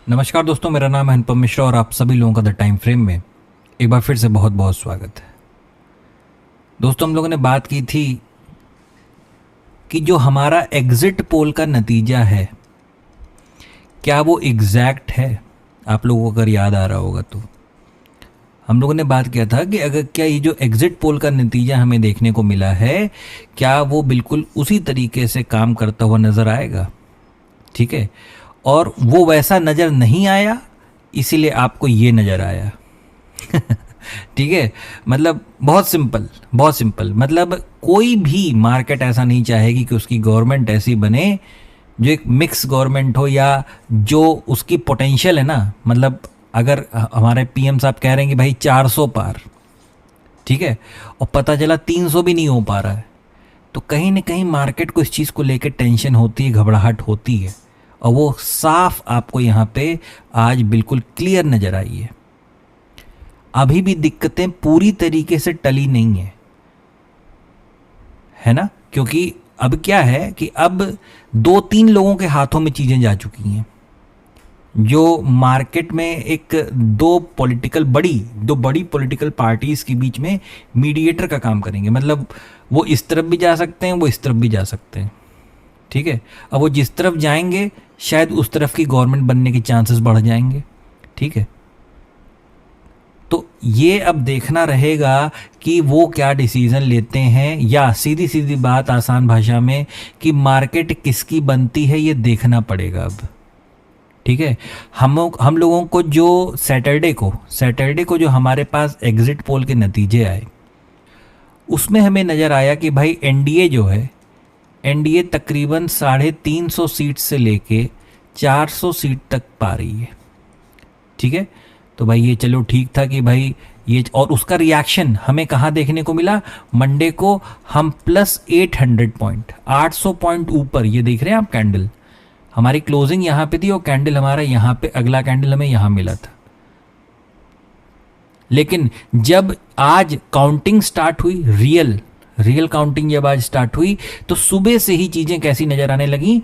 नमस्कार दोस्तों, मेरा नाम है अनुपम मिश्रा और आप सभी लोगों का द टाइम फ्रेम में एक बार फिर से बहुत बहुत स्वागत है। दोस्तों, हम लोगों ने बात की थी कि जो हमारा एग्जिट पोल का नतीजा है क्या वो एग्जैक्ट है। आप लोगों को अगर याद आ रहा होगा तो हम लोगों ने बात किया था कि अगर क्या ये जो एग्जिट पोल का नतीजा हमें देखने को मिला है क्या वो बिल्कुल उसी तरीके से काम करता हुआ नज़र आएगा। ठीक है, और वो वैसा नज़र नहीं आया, इसीलिए आपको ये नज़र आया। ठीक है, मतलब बहुत सिंपल, बहुत सिंपल। मतलब कोई भी मार्केट ऐसा नहीं चाहेगी कि उसकी गवर्नमेंट ऐसी बने जो एक मिक्स गवर्नमेंट हो, या जो उसकी पोटेंशियल है ना। मतलब अगर हमारे पीएम साहब कह रहे हैं कि भाई 400 पार, ठीक है, और पता चला 300 भी नहीं हो पा रहा है, तो कहीं ना कहीं मार्केट को इस चीज़ को लेकर टेंशन होती है, घबराहट होती है। और वो साफ आपको यहाँ पे आज बिल्कुल क्लियर नज़र आई है। अभी भी दिक्कतें पूरी तरीके से टली नहीं है ना, क्योंकि अब क्या है कि अब 2-3 लोगों के हाथों में चीज़ें जा चुकी हैं जो मार्केट में एक दो बड़ी पॉलिटिकल पार्टीज के बीच में मीडिएटर का काम करेंगे। मतलब वो इस तरफ भी जा सकते हैं, वो इस तरफ भी जा सकते हैं। ठीक है, अब वो जिस तरफ जाएंगे शायद उस तरफ की गवर्नमेंट बनने के चांसेस बढ़ जाएंगे। ठीक है, तो ये अब देखना रहेगा कि वो क्या डिसीजन लेते हैं, या सीधी सीधी बात आसान भाषा में कि मार्केट किसकी बनती है ये देखना पड़ेगा अब। ठीक है, हम लोगों को जो सैटरडे को जो हमारे पास एग्जिट पोल के नतीजे आए उसमें हमें नज़र आया कि भाई एनडीए जो है, एनडीए तकरीबन 350 सीट से लेके 400 सीट तक पा रही है। ठीक है, तो भाई ये चलो ठीक था कि भाई ये, और उसका रिएक्शन हमें कहाँ देखने को मिला। मंडे को हम +800 पॉइंट, 800 पॉइंट ऊपर, ये देख रहे हैं आप कैंडल, हमारी क्लोजिंग यहाँ पे थी और कैंडल हमारा यहाँ पे, अगला कैंडल हमें यहाँ मिला था। लेकिन जब आज काउंटिंग स्टार्ट हुई, रियल काउंटिंग जब आज स्टार्ट हुई, तो सुबह से ही चीज़ें कैसी नज़र आने लगी,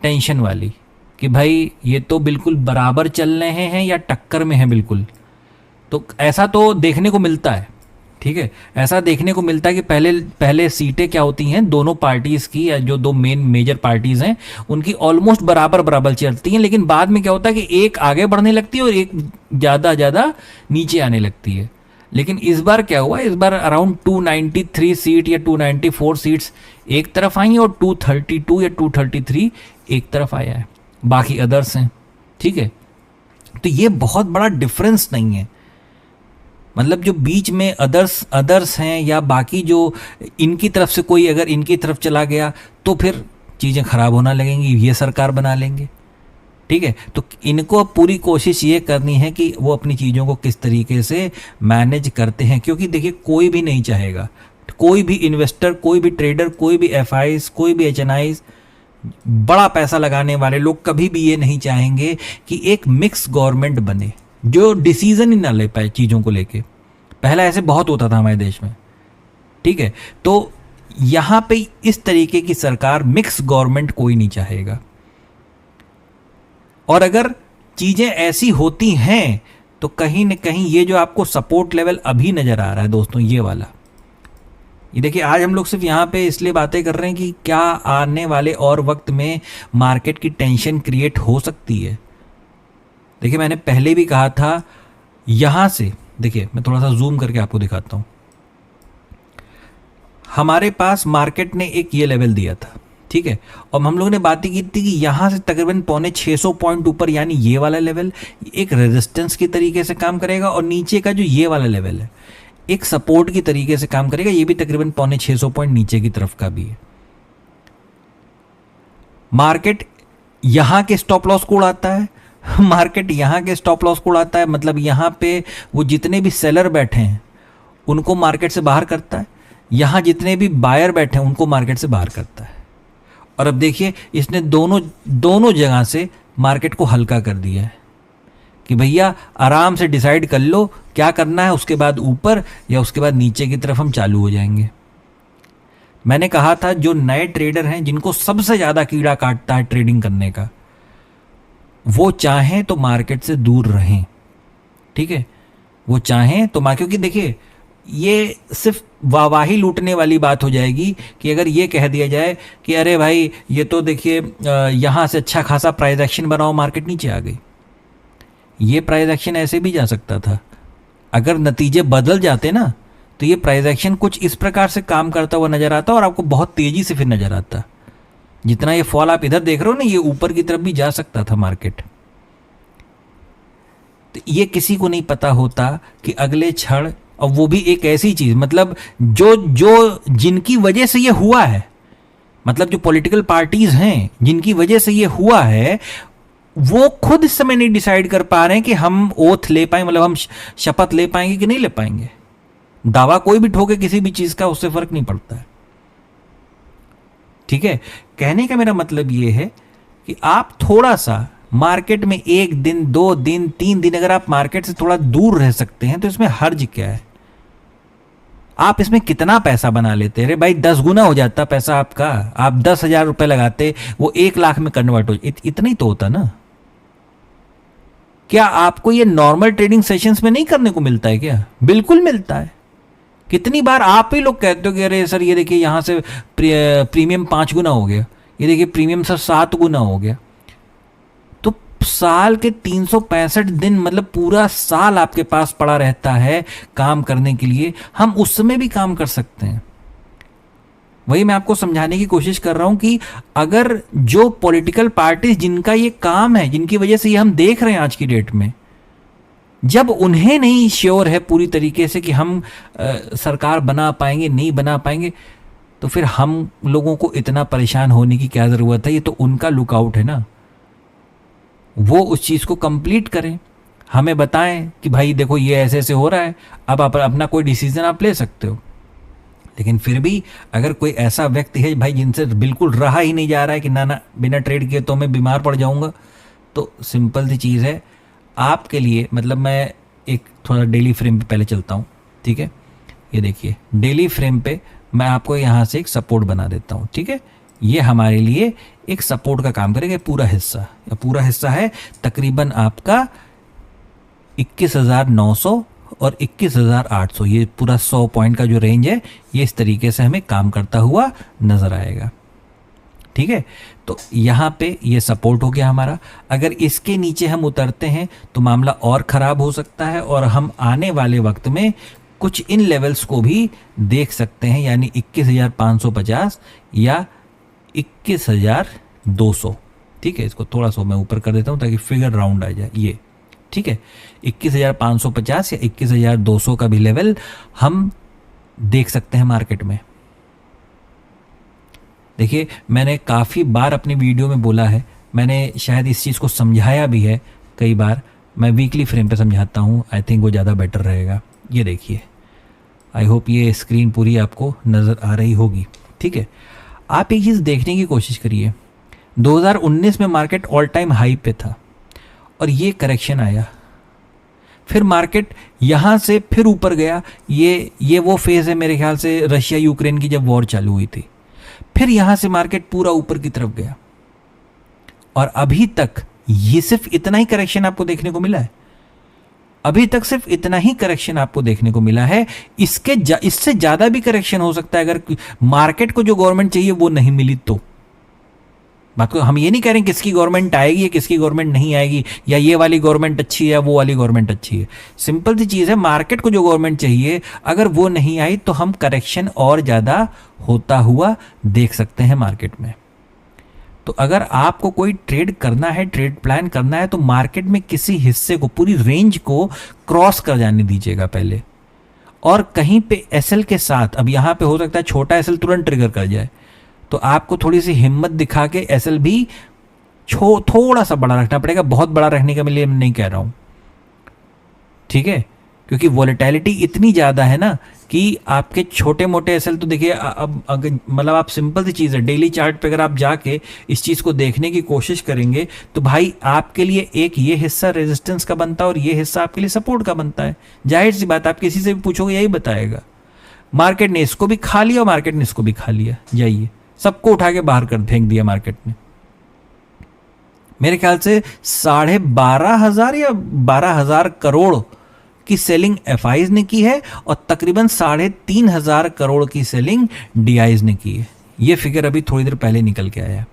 टेंशन वाली, कि भाई ये तो बिल्कुल बराबर चल रहे हैं या टक्कर में है बिल्कुल। तो ऐसा तो देखने को मिलता है। ठीक है, ऐसा देखने को मिलता है कि पहले सीटें क्या होती हैं दोनों पार्टीज़ की, या जो दो मेजर पार्टीज़ हैं उनकी ऑलमोस्ट बराबर बराबर चलती हैं, लेकिन बाद में क्या होता है कि एक आगे बढ़ने लगती है और एक ज़्यादा नीचे आने लगती है। लेकिन इस बार क्या हुआ, इस बार अराउंड 293 सीट या 294 सीट्स एक तरफ आई हैं और 232 या 233 एक तरफ आया है, बाकी अदर्स हैं। ठीक है, तो ये बहुत बड़ा डिफरेंस नहीं है। मतलब जो बीच में अदर्स हैं या बाकी जो इनकी तरफ से कोई अगर इनकी तरफ चला गया तो फिर चीज़ें ख़राब होना लगेंगी, ये सरकार बना लेंगे। ठीक है, तो इनको पूरी कोशिश ये करनी है कि वो अपनी चीज़ों को किस तरीके से मैनेज करते हैं, क्योंकि देखिए कोई भी नहीं चाहेगा, कोई भी इन्वेस्टर, कोई भी ट्रेडर, कोई भी एफआईज, कोई भी एचएनआईज, बड़ा पैसा लगाने वाले लोग कभी भी ये नहीं चाहेंगे कि एक मिक्स गवर्नमेंट बने जो डिसीजन ही ना ले पाए चीज़ों को लेके। पहला ऐसे बहुत होता था हमारे देश में। ठीक है, तो यहाँ पे इस तरीके की सरकार, मिक्स गवर्नमेंट कोई नहीं चाहेगा। और अगर चीज़ें ऐसी होती हैं तो कहीं न कहीं ये जो आपको सपोर्ट लेवल अभी नज़र आ रहा है दोस्तों, ये वाला, ये देखिए, आज हम लोग सिर्फ यहाँ पे इसलिए बातें कर रहे हैं कि क्या आने वाले और वक्त में मार्केट की टेंशन क्रिएट हो सकती है। देखिए, मैंने पहले भी कहा था, यहाँ से देखिए, मैं थोड़ा सा जूम करके आपको दिखाता हूँ। हमारे पास मार्केट ने एक ये लेवल दिया था, ठीक है, और हम लोगों ने बात की थी कि यहाँ से तकरीबन 650 पॉइंट ऊपर, यानी ये वाला लेवल एक रेजिस्टेंस की तरीके से काम करेगा, और नीचे का जो ये वाला लेवल है एक सपोर्ट की तरीके से काम करेगा। ये भी तकरीबन 650 पॉइंट नीचे की तरफ का भी है। मार्केट यहाँ के स्टॉप लॉस को उड़ाता है, मार्केट यहाँ के स्टॉप लॉस को उड़ाता है। मतलब यहाँ पे वो जितने भी सेलर बैठे हैं उनको मार्केट से बाहर करता है, यहाँ जितने भी बायर बैठे हैं उनको मार्केट से बाहर करता है। और अब देखिए, इसने दोनों जगह से मार्केट को हल्का कर दिया है कि भैया आराम से डिसाइड कर लो क्या करना है, उसके बाद ऊपर या उसके बाद नीचे की तरफ हम चालू हो जाएंगे। मैंने कहा था जो नए ट्रेडर हैं, जिनको सबसे ज़्यादा कीड़ा काटता है ट्रेडिंग करने का, वो चाहें तो मार्केट से दूर रहें, ठीक है, वो चाहें तो क्योंकि देखिए ये सिर्फ वाहवाही लूटने वाली बात हो जाएगी कि अगर ये कह दिया जाए कि अरे भाई ये तो देखिए यहाँ से अच्छा खासा प्राइस एक्शन बनाओ, मार्केट नीचे आ गई। ये प्राइस एक्शन ऐसे भी जा सकता था, अगर नतीजे बदल जाते ना तो ये प्राइस एक्शन कुछ इस प्रकार से काम करता हुआ नजर आता और आपको बहुत तेजी से फिर नजर आता। जितना ये फॉल आप इधर देख रहे हो ना, ये ऊपर की तरफ भी जा सकता था मार्केट। तो ये किसी को नहीं पता होता कि अगले क्षण, और वो भी एक ऐसी चीज, मतलब जो जो जिनकी वजह से ये हुआ है, मतलब जो पॉलिटिकल पार्टीज हैं जिनकी वजह से ये हुआ है, वो खुद इस समय नहीं डिसाइड कर पा रहे हैं कि हम ओथ ले पाएंगे, मतलब हम शपथ ले पाएंगे कि नहीं ले पाएंगे। दावा कोई भी ठोके किसी भी चीज का, उससे फर्क नहीं पड़ता है, ठीक है। कहने का मेरा मतलब ये है कि आप थोड़ा सा मार्केट में 1 दिन 2 दिन 3 दिन अगर आप मार्केट से थोड़ा दूर रह सकते हैं तो इसमें हर्ज क्या है। आप इसमें कितना पैसा बना लेते हैं, अरे भाई 10 गुना हो जाता पैसा आपका, आप 10,000 रुपए लगाते, वो 1 लाख में कन्वर्ट हो, इतना ही तो होता ना। क्या आपको ये नॉर्मल ट्रेडिंग सेशंस में नहीं करने को मिलता है क्या? बिल्कुल मिलता है। कितनी बार आप ही लोग कहते हो कि अरे सर ये देखिए यहां से प्रीमियम 5 गुना हो गया, ये देखिए प्रीमियम सर 7 गुना हो गया। तो साल के 365 दिन, मतलब पूरा साल आपके पास पड़ा रहता है काम करने के लिए, हम उस समय भी काम कर सकते हैं। वही मैं आपको समझाने की कोशिश कर रहा हूं कि अगर जो पॉलिटिकल पार्टीज जिनका ये काम है, जिनकी वजह से ये हम देख रहे हैं आज की डेट में, जब उन्हें नहीं श्योर है पूरी तरीके से कि हम सरकार बना पाएंगे नहीं बना पाएंगे, तो फिर हम लोगों को इतना परेशान होने की क्या ज़रूरत है। ये तो उनका लुकआउट है ना, वो उस चीज़ को कंप्लीट करें, हमें बताएं कि भाई देखो ये ऐसे ऐसे हो रहा है, अब आप अपना कोई डिसीजन आप ले सकते हो। लेकिन फिर भी अगर कोई ऐसा व्यक्ति है भाई जिनसे बिल्कुल रहा ही नहीं जा रहा है कि ना ना बिना ट्रेड किए तो मैं बीमार पड़ जाऊंगा, तो सिंपल सी चीज़ है आपके लिए, मतलब मैं एक थोड़ा डेली फ्रेम पे पहले चलता हूँ, ठीक है। ये देखिए डेली फ्रेम पे मैं आपको यहाँ से एक सपोर्ट बना देता हूँ, ठीक है। ये हमारे लिए एक सपोर्ट का काम करेगा, पूरा हिस्सा है तकरीबन आपका 21,900 और 21,800, ये पूरा 100 पॉइंट का जो रेंज है, ये इस तरीके से हमें काम करता हुआ नजर आएगा, ठीक है। तो यहाँ पे ये सपोर्ट हो गया हमारा। अगर इसके नीचे हम उतरते हैं तो मामला और ख़राब हो सकता है और हम आने वाले वक्त में कुछ इन लेवल्स को भी देख सकते हैं, यानी 21,550 या 21,200, ठीक है। इसको थोड़ा सा मैं ऊपर कर देता हूँ ताकि फिगर राउंड आ जाए, ये ठीक है। 21,550 या 21,200 का भी लेवल हम देख सकते हैं मार्केट में। देखिए मैंने काफ़ी बार अपनी वीडियो में बोला है, मैंने शायद इस चीज़ को समझाया भी है कई बार, मैं वीकली फ्रेम पे समझाता हूँ, आई थिंक वो ज़्यादा बेटर रहेगा। ये देखिए, आई होप ये स्क्रीन पूरी आपको नज़र आ रही होगी, ठीक है। आप एक चीज़ देखने की कोशिश करिए, 2019 में मार्केट ऑल टाइम हाई पे था और ये करेक्शन आया, फिर मार्केट यहाँ से फिर ऊपर गया। ये वो फेज़ है मेरे ख्याल से रशिया यूक्रेन की जब वॉर चालू हुई थी, फिर यहां से मार्केट पूरा ऊपर की तरफ गया और अभी तक ये सिर्फ इतना ही करेक्शन आपको देखने को मिला है। अभी तक सिर्फ इतना ही करेक्शन आपको देखने को मिला है। इससे ज्यादा भी करेक्शन हो सकता है अगर मार्केट को जो गवर्नमेंट चाहिए वो नहीं मिली तो। बात को हम ये नहीं कह रहे किसकी गवर्नमेंट आएगी या किसकी गवर्नमेंट नहीं आएगी, या ये वाली गवर्नमेंट अच्छी है या वो वाली गवर्नमेंट अच्छी है। सिंपल सी चीज़ है, मार्केट को जो गवर्नमेंट चाहिए अगर वो नहीं आई तो हम करेक्शन और ज़्यादा होता हुआ देख सकते हैं मार्केट में। तो अगर आपको कोई ट्रेड करना है, ट्रेड प्लान करना है, तो मार्केट में किसी हिस्से को, पूरी रेंज को क्रॉस कर जाने दीजिएगा पहले। और कहीं पे एसएल के साथ, अब यहाँ पे हो सकता है छोटा एसएल तुरंत ट्रिगर कर जाए, तो आपको थोड़ी सी हिम्मत दिखा के एसएल भी थोड़ा सा बड़ा रखना पड़ेगा। बहुत बड़ा रखने का मैं लिए नहीं कह रहा हूं, ठीक है, क्योंकि वॉलेटिलिटी इतनी ज़्यादा है ना कि आपके छोटे मोटे एसएल तो देखिए, अब अगर मतलब आप सिंपल सी चीज़ है, डेली चार्ट पे अगर आप जाके इस चीज़ को देखने की कोशिश करेंगे तो भाई आपके लिए एक ये हिस्सा रेजिस्टेंस का बनता है और ये हिस्सा आपके लिए सपोर्ट का बनता है। जाहिर सी बात, आप किसी से भी पूछोगे यही बताएगा। मार्केट ने इसको भी खा लिया और मार्केट ने इसको भी खा लिया, जाइए सबको उठा के बाहर कर फेंक दिया मार्केट ने। मेरे ख्याल से 12,500 या 12,000 करोड़ की सेलिंग एफआईज ने की है और तकरीबन 3,500 करोड़ की सेलिंग डीआईज ने की है। ये फिगर अभी थोड़ी देर पहले निकल के आया।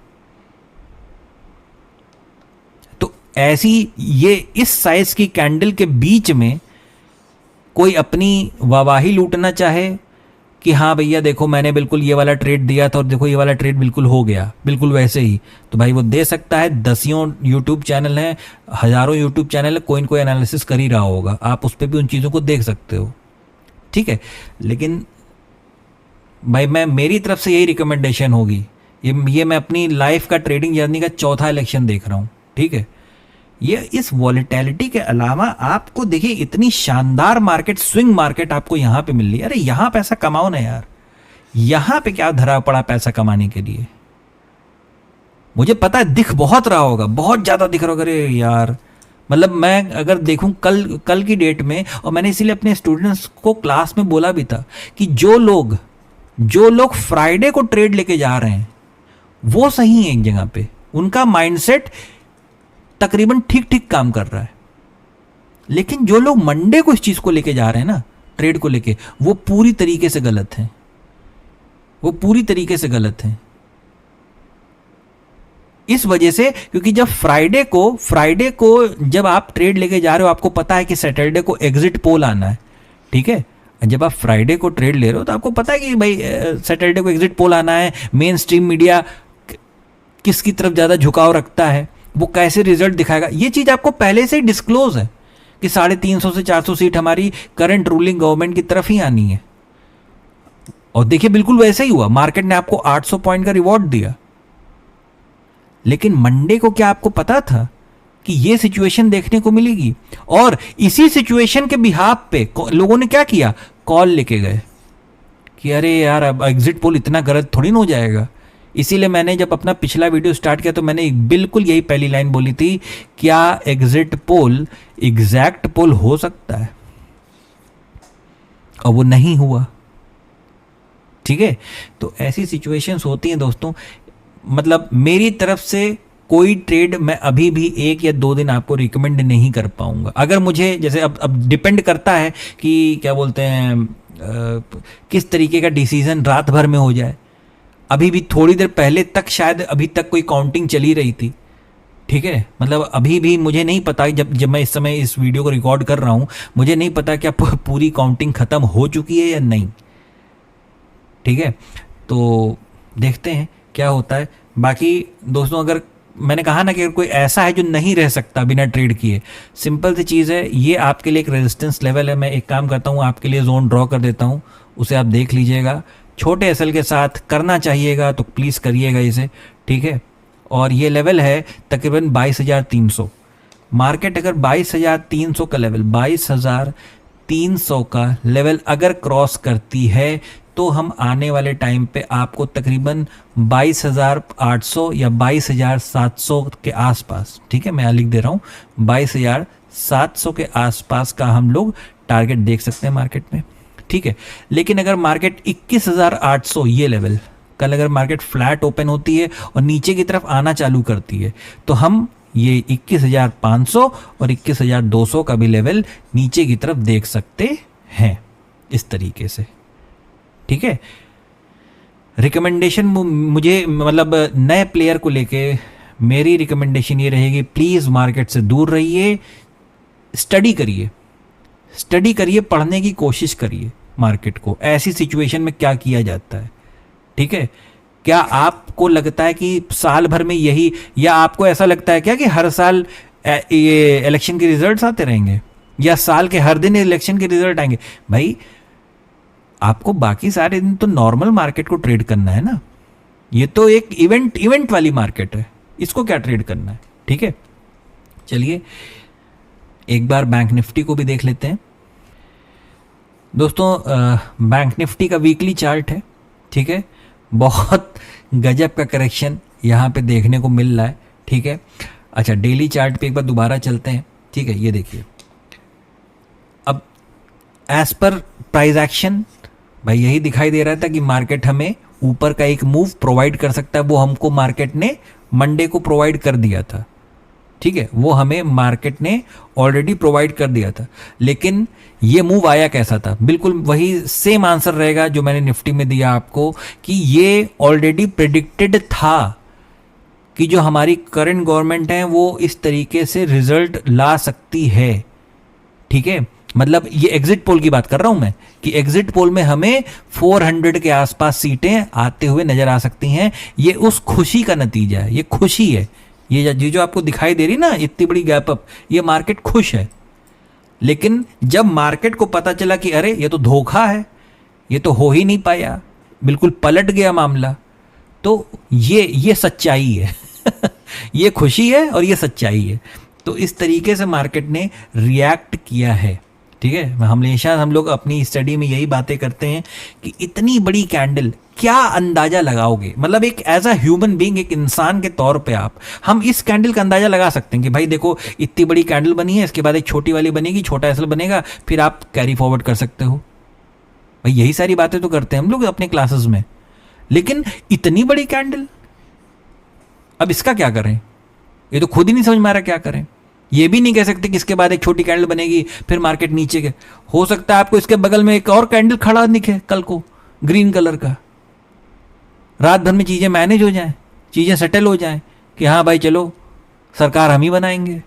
तो ऐसी ये इस साइज की कैंडल के बीच में कोई अपनी वाहवाही लूटना चाहे कि हाँ भैया देखो मैंने बिल्कुल ये वाला ट्रेड दिया था और देखो ये वाला ट्रेड बिल्कुल हो गया, बिल्कुल वैसे ही, तो भाई वो दे सकता है। दसियों यूट्यूब चैनल हैं, हज़ारों यूट्यूब चैनल है, कोई न कोई एनालिसिस कर ही रहा होगा, आप उस पर भी उन चीज़ों को देख सकते हो, ठीक है। लेकिन भाई मेरी तरफ से यही रिकमेंडेशन होगी, ये मैं अपनी लाइफ का ट्रेडिंग जर्नी का चौथा इलेक्शन देख रहा हूँ, ठीक है। ये इस वॉलेटिलिटी के अलावा आपको देखिए इतनी शानदार मार्केट, स्विंग मार्केट आपको यहां पे मिल रही है। अरे यहां पैसा कमाओ ना यार, यहां पे क्या धरा पड़ा पैसा कमाने के लिए। मुझे पता है दिख बहुत रहा होगा, बहुत ज्यादा दिख रहा होगा। अरे यार मतलब मैं अगर देखूं कल की डेट में, और मैंने इसीलिए अपने स्टूडेंट्स को क्लास में बोला भी था कि जो लोग फ्राइडे को ट्रेड लेके जा रहे हैं वो सही है, एक जगह पे उनका माइंडसेट तकरीबन ठीक ठीक काम कर रहा है। लेकिन जो लोग मंडे को इस चीज को लेके जा रहे हैं ना, ट्रेड को लेके, वो पूरी तरीके से गलत हैं, वो पूरी तरीके से गलत हैं। इस वजह से क्योंकि जब फ्राइडे को जब आप ट्रेड लेके जा रहे हो, आपको पता है कि सैटरडे को एग्जिट पोल आना है, ठीक है। जब आप फ्राइडे को ट्रेड ले रहे हो तो आपको पता है कि भाई सैटरडे को एग्जिट पोल आना है, मेन स्ट्रीम मीडिया किसकी तरफ ज्यादा झुकाव रखता है, वो कैसे रिजल्ट दिखाएगा, ये चीज आपको पहले से ही डिस्क्लोज है कि 350 से 400 सीट हमारी करंट रूलिंग गवर्नमेंट की तरफ ही आनी है। और देखिए बिल्कुल वैसे ही हुआ, मार्केट ने आपको 800 पॉइंट का रिवॉर्ड दिया। लेकिन मंडे को क्या आपको पता था कि ये सिचुएशन देखने को मिलेगी? और इसी सिचुएशन के बिहाफ पे लोगों ने क्या किया, कॉल लेके गए कि अरे यार अब एग्जिट पोल इतना गलत थोड़ी ना हो जाएगा। इसीलिए मैंने जब अपना पिछला वीडियो स्टार्ट किया तो मैंने बिल्कुल यही पहली लाइन बोली थी, क्या एग्जिट पोल एग्जैक्ट पोल हो सकता है? और वो नहीं हुआ, ठीक है। तो ऐसी सिचुएशंस होती हैं दोस्तों। मतलब मेरी तरफ से कोई ट्रेड मैं अभी भी 1 या 2 दिन आपको रिकमेंड नहीं कर पाऊंगा। अगर मुझे जैसे अब डिपेंड करता है कि क्या बोलते हैं किस तरीके का डिसीजन रात भर में हो जाए। अभी भी थोड़ी देर पहले तक शायद अभी तक कोई काउंटिंग चली रही थी, ठीक है। मतलब अभी भी मुझे नहीं पता, जब मैं इस समय इस वीडियो को रिकॉर्ड कर रहा हूं मुझे नहीं पता क्या पूरी काउंटिंग खत्म हो चुकी है या नहीं, ठीक है। तो देखते हैं क्या होता है। बाकी दोस्तों अगर मैंने कहा ना कि अगर कोई ऐसा है जो नहीं रह सकता बिना ट्रेड किए, सिंपल सी चीज़ है, ये आपके लिए एक रेजिस्टेंस लेवल है। मैं एक काम करता हूँ, आपके लिए जोन ड्रॉ कर देता हूँ, उसे आप देख लीजिएगा। छोटे एसएल के साथ करना चाहिएगा तो प्लीज़ करिएगा इसे, ठीक है। और ये लेवल है तकरीबन 22,300। मार्केट अगर 22,300 का लेवल 22,300 का लेवल अगर क्रॉस करती है तो हम आने वाले टाइम पे आपको तकरीबन 22,800 या 22,700 के आसपास, ठीक है, मैं यहाँ लिख दे रहा हूँ, 22,700 के आसपास का हम लोग टारगेट देख सकते हैं मार्केट में, ठीक है। लेकिन अगर मार्केट 21,800 ये लेवल कल अगर मार्केट फ्लैट ओपन होती है और नीचे की तरफ आना चालू करती है तो हम ये 21,500 और 21,200 का भी लेवल नीचे की तरफ देख सकते हैं इस तरीके से, ठीक है। रिकमेंडेशन मुझे मतलब नए प्लेयर को लेके मेरी रिकमेंडेशन ये रहेगी, प्लीज़ मार्केट से दूर रहिए, स्टडी करिए, पढ़ने की कोशिश करिए मार्केट को, ऐसी सिचुएशन में क्या किया जाता है, ठीक है। क्या आपको लगता है कि साल भर में यही, या आपको ऐसा लगता है क्या कि हर साल ये इलेक्शन के रिजल्ट्स आते रहेंगे या साल के हर दिन इलेक्शन के रिजल्ट आएंगे? भाई आपको बाकी सारे दिन तो नॉर्मल मार्केट को ट्रेड करना है ना, ये तो एक इवेंट वाली मार्केट है, इसको क्या ट्रेड करना है, ठीक है। चलिए एक बार बैंक निफ्टी को भी देख लेते हैं दोस्तों। बैंक निफ्टी का वीकली चार्ट है, ठीक है। बहुत गजब का करेक्शन यहाँ पे देखने को मिल रहा है, ठीक है। अच्छा डेली चार्ट पे एक बार दोबारा चलते हैं, ठीक है। ये देखिए अब एज पर प्राइस एक्शन भाई यही दिखाई दे रहा था कि मार्केट हमें ऊपर का एक मूव प्रोवाइड कर सकता है, वो हमको मार्केट ने मंडे को प्रोवाइड कर दिया था, ठीक है, वो हमें मार्केट ने ऑलरेडी प्रोवाइड कर दिया था। लेकिन ये मूव आया कैसा था, बिल्कुल वही सेम आंसर रहेगा जो मैंने निफ्टी में दिया आपको, कि ये ऑलरेडी प्रेडिक्टेड था कि जो हमारी करंट गवर्नमेंट है वो इस तरीके से रिजल्ट ला सकती है। ठीक है, मतलब ये एग्जिट पोल की बात कर रहा हूं मैं, कि एग्जिट पोल में हमें 400 के आसपास सीटें आते हुए नजर आ सकती हैं। ये उस खुशी का नतीजा है, ये खुशी है। ये जो आपको दिखाई दे रही ना इतनी बड़ी गैप अप, ये मार्केट खुश है। लेकिन जब मार्केट को पता चला कि अरे ये तो धोखा है, ये तो हो ही नहीं पाया, बिल्कुल पलट गया मामला, तो ये सच्चाई है ये खुशी है और ये सच्चाई है। तो इस तरीके से मार्केट ने रिएक्ट किया है। ठीक है, हमेशा हम लोग अपनी स्टडी में यही बातें करते हैं कि इतनी बड़ी कैंडल क्या अंदाजा लगाओगे, मतलब एक एज अ ह्यूमन बीइंग, एक इंसान के तौर पे हम इस कैंडल का अंदाजा लगा सकते हैं कि भाई देखो इतनी बड़ी कैंडल बनी है, इसके बाद एक छोटी वाली बनेगी, छोटा एसल बनेगा, फिर आप कैरी फॉरवर्ड कर सकते हो। भाई यही सारी बातें तो करते हैं हम लोग अपने क्लासेस में। लेकिन इतनी बड़ी कैंडल, अब इसका क्या करें, ये तो खुद ही नहीं समझ में आ रहा क्या करें। ये भी नहीं कह सकते कि इसके बाद एक छोटी कैंडल बनेगी फिर मार्केट नीचे के, हो सकता है आपको इसके बगल में एक और कैंडल खड़ा दिखे कल को ग्रीन कलर का, रात भर में चीजें मैनेज हो जाएं, चीजें सेटल हो जाएं कि हाँ भाई चलो सरकार हम ही बनाएंगे,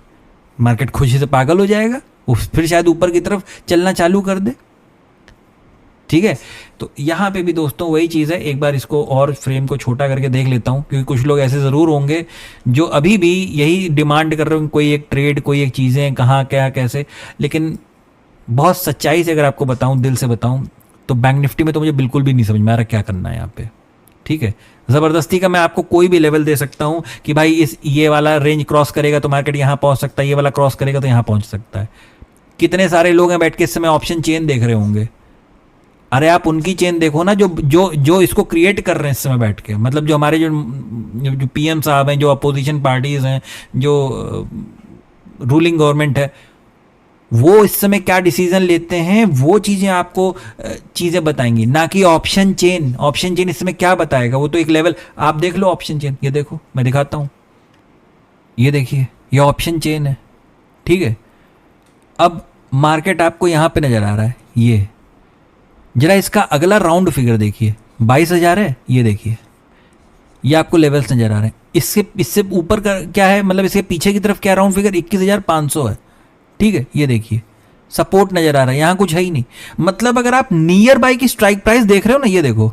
मार्केट खुशी से पागल हो जाएगा, वो फिर शायद ऊपर की तरफ चलना चालू कर दे। ठीक है, तो यहाँ पे भी दोस्तों वही चीज़ है, एक बार इसको और फ्रेम को छोटा करके देख लेता हूँ, क्योंकि कुछ लोग ऐसे ज़रूर होंगे जो अभी भी यही डिमांड कर रहे होंगे, कोई एक ट्रेड, कोई एक चीज़ें, कहाँ क्या कैसे। लेकिन बहुत सच्चाई से अगर आपको बताऊँ, दिल से बताऊँ, तो बैंक निफ्टी में तो मुझे बिल्कुल भी नहीं समझ में आ रहा क्या करना है यहाँ पे। ठीक है, ज़बरदस्ती का मैं आपको कोई भी लेवल दे सकता हूँ कि भाई ये वाला रेंज क्रॉस करेगा तो मार्केट यहाँ पहुँच सकता है, ये वाला क्रॉस करेगा तो यहाँ पहुँच सकता है। कितने सारे लोग हैं बैठ के इस समय ऑप्शन चेन देख रहे होंगे, अरे आप उनकी चेन देखो ना जो जो जो इसको क्रिएट कर रहे हैं इस समय बैठ के, मतलब जो हमारे जो पीएम साहब हैं, जो अपोजिशन पार्टीज हैं, जो रूलिंग गवर्नमेंट है, वो इस समय क्या डिसीजन लेते हैं, वो चीज़ें आपको चीज़ें बताएंगी, ना कि ऑप्शन चेन। ऑप्शन चेन इस समय क्या बताएगा, वो तो एक लेवल, आप देख लो ऑप्शन चेन, ये देखो मैं दिखाता हूँ, ये देखिए ये ऑप्शन चेन है। ठीक है, अब मार्केट आपको यहाँ पे नज़र आ रहा है, ये जरा इसका अगला राउंड फिगर देखिए, 22,000 है, ये देखिए ये आपको लेवल्स नजर आ रहे हैं। इससे ऊपर का क्या है, मतलब इसके पीछे की तरफ क्या राउंड फिगर 21,500 है। ठीक है, ये देखिए सपोर्ट नजर आ रहा है, यहाँ कुछ है ही नहीं। मतलब अगर आप नियर बाय की स्ट्राइक प्राइस देख रहे हो ना, ये देखो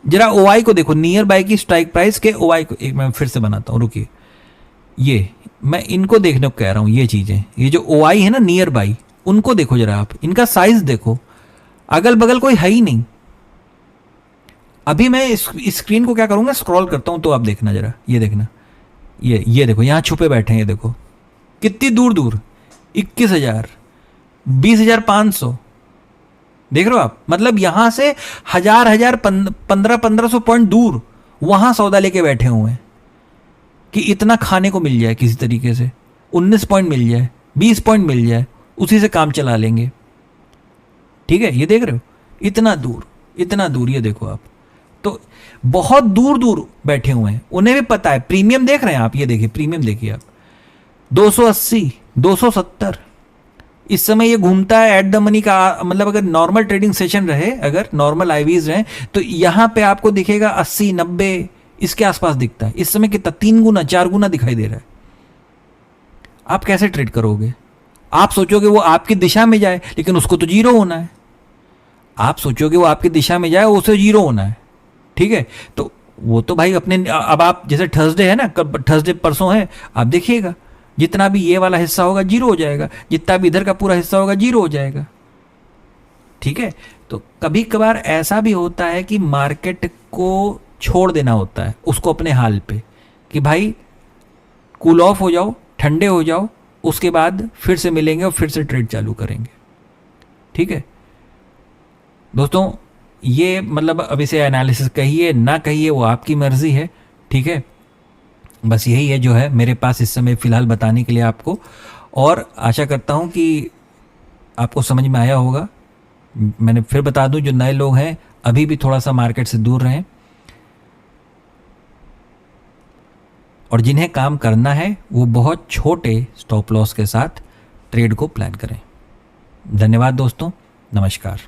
जरा ओआई को देखो, नियर बाय की स्ट्राइक प्राइस के ओआई को, एक मैं फिर से बनाता हूँ, रुकिए, ये मैं इनको देखने को कह रहा हूँ, ये चीजें, ये जो ओआई है ना नियर बाय, उनको देखो जरा आप, इनका साइज देखो, अगल बगल कोई है ही नहीं। अभी मैं इस स्क्रीन को क्या करूंगा, स्क्रॉल करता हूं, तो आप देखना जरा, ये देखना, ये देखो यहां छुपे बैठे हैं, ये देखो कितनी दूर दूर, 21,000, 20,500, देख रहे हो आप, मतलब यहां से 1,000 1500 पॉइंट दूर वहां सौदा लेके बैठे हुए हैं कि इतना खाने को मिल जाए किसी तरीके से, 19 पॉइंट मिल जाए, 20 पॉइंट मिल जाए, उसी से काम चला लेंगे। ठीक है, ये देख रहे हो इतना दूर, ये देखो आप, तो बहुत दूर दूर बैठे हुए हैं, उन्हें भी पता है। प्रीमियम देख रहे हैं आप, ये देखिए प्रीमियम देखिए आप, 280, 270 इस समय ये घूमता है एट द मनी का, मतलब अगर नॉर्मल ट्रेडिंग सेशन रहे, अगर नॉर्मल आईवीज रहे, तो यहां पे आपको दिखेगा 80, 90 इसके आसपास दिखता है। इस समय कितना, 3 गुना 4 गुना दिखाई दे रहा है। आप कैसे ट्रेड करोगे, आप सोचोगे वो आपकी दिशा में जाए, लेकिन उसको तो जीरो होना है। आप सोचोगे वो आपकी दिशा में जाए, उसे जीरो होना है। ठीक है, तो वो तो भाई अपने, अब आप जैसे थर्सडे है ना, थर्सडे परसों है, आप देखिएगा जितना भी ये वाला हिस्सा होगा जीरो हो जाएगा, जितना भी इधर का पूरा हिस्सा होगा जीरो हो जाएगा। ठीक है, तो कभी कभार ऐसा भी होता है कि मार्केट को छोड़ देना होता है उसको अपने हाल पे, कि भाई कूल ऑफ हो जाओ, ठंडे हो जाओ, उसके बाद फिर से मिलेंगे और फिर से ट्रेड चालू करेंगे। ठीक है दोस्तों, ये मतलब अब इसे एनालिसिस कहिए ना कहिए वो आपकी मर्जी है। ठीक है, बस यही है जो है मेरे पास इस समय फ़िलहाल बताने के लिए आपको, और आशा करता हूँ कि आपको समझ में आया होगा। मैंने फिर बता दूं, जो नए लोग हैं अभी भी थोड़ा सा मार्केट से दूर रहें, और जिन्हें काम करना है वो बहुत छोटे स्टॉप लॉस के साथ ट्रेड को प्लान करें। धन्यवाद दोस्तों, नमस्कार।